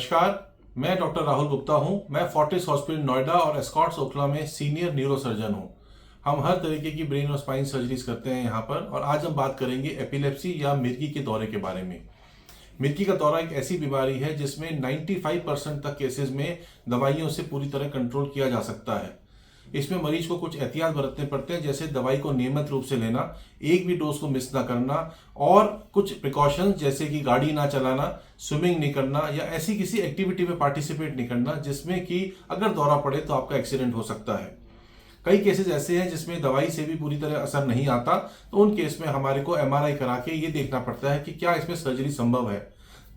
नमस्कार, मैं डॉक्टर राहुल गुप्ता हूं। मैं फोर्टिस हॉस्पिटल नोएडा और एस्कॉर्ट्स ओखला में सीनियर न्यूरोसर्जन हूं। हम हर तरीके की ब्रेन और स्पाइन सर्जरीज करते हैं यहां पर, और आज हम बात करेंगे एपिलेप्सी या मिर्गी के दौरे के बारे में। मिर्गी का दौरा एक ऐसी बीमारी है जिसमें 95% तक केसेस में दवाइयों से पूरी तरह कंट्रोल किया जा सकता है। इसमें मरीज को कुछ एहतियात बरतने पड़ते हैं, जैसे दवाई को नियमित रूप से लेना, एक भी डोज को मिस ना करना, और कुछ प्रिकॉशंस जैसे कि गाड़ी ना चलाना, स्विमिंग नहीं करना या ऐसी किसी एक्टिविटी में पार्टिसिपेट नहीं करना जिसमें कि अगर दौरा पड़े तो आपका एक्सीडेंट हो सकता है। कई केसेस ऐसे हैं जिसमें दवाई से भी पूरी तरह असर नहीं आता, तो उन केस में हमारे को एमआरआई करा के ये देखना पड़ता है कि क्या इसमें सर्जरी संभव है।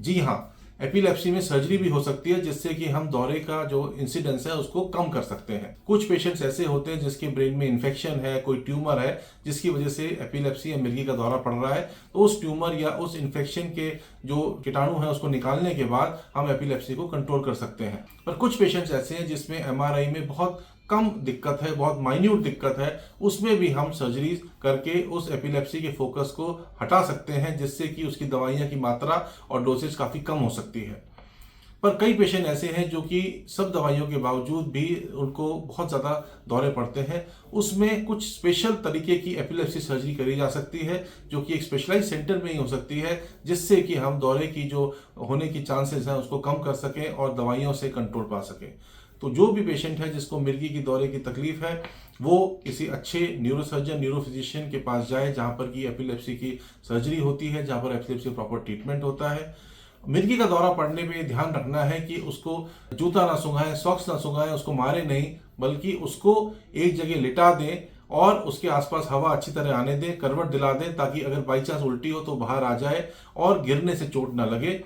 जी हाँ, एपिलेप्सी में सर्जरी भी हो सकती है, जिससे कि हम दौरे का जो इंसिडेंस है उसको कम कर सकते हैं। कुछ पेशेंट्स ऐसे होते हैं जिसके ब्रेन में इन्फेक्शन है, कोई ट्यूमर है, जिसकी वजह से एपिलेप्सी या मिर्गी का दौरा पड़ रहा है। तो उस ट्यूमर या उस इन्फेक्शन के जो कीटाणु है उसको निकालने के बाद हम एपिलेप्सी को कंट्रोल कर सकते हैं। पर कुछ पेशेंट्स ऐसे हैं जिसमें एमआरआई में बहुत कम दिक्कत है, बहुत माइन्यूट दिक्कत है, उसमें भी हम सर्जरीज करके उस एपिलेप्सी के फोकस को हटा सकते हैं, जिससे कि उसकी दवाइयाँ की मात्रा और डोसेज काफ़ी कम हो सकती है। पर कई पेशेंट ऐसे हैं जो कि सब दवाइयों के बावजूद भी उनको बहुत ज़्यादा दौरे पड़ते हैं। उसमें कुछ स्पेशल तरीके की एपिलेप्सी सर्जरी करी जा सकती है, जो कि एक स्पेशलाइज सेंटर में ही हो सकती है, जिससे कि हम दौरे की जो होने की चांसेस हैं उसको कम कर सकें और दवाइयों से कंट्रोल पा सकें। तो जो भी पेशेंट है जिसको मिर्गी की दौरे की तकलीफ है, वो किसी अच्छे न्यूरोसर्जन, न्यूरोफिजिशियन के पास जाए, जहाँ पर कि एपिलेप्सी की सर्जरी होती है, जहाँ पर एपिलेप्सी प्रॉपर ट्रीटमेंट होता है। मिर्गी का दौरा पड़ने पे ध्यान रखना है कि उसको जूता ना सूंघाएं, सॉक्स ना सूंघाएं, उसको मारे नहीं, बल्कि उसको एक जगह लिटा दें और उसके आसपास हवा अच्छी तरह आने दें, करवट दिला दें, ताकि अगर बाई चांस उल्टी हो तो बाहर आ जाए और गिरने से चोट ना लगे।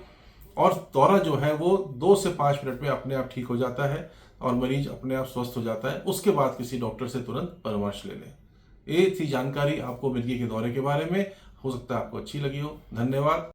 और दौरा जो है वो 2 से 5 मिनट में अपने आप ठीक हो जाता है और मरीज अपने आप स्वस्थ हो जाता है। उसके बाद किसी डॉक्टर से तुरंत परामर्श ले लें। ये थी जानकारी आपको मिर्गी के दौरे के बारे में। हो सकता है आपको अच्छी लगी हो। धन्यवाद।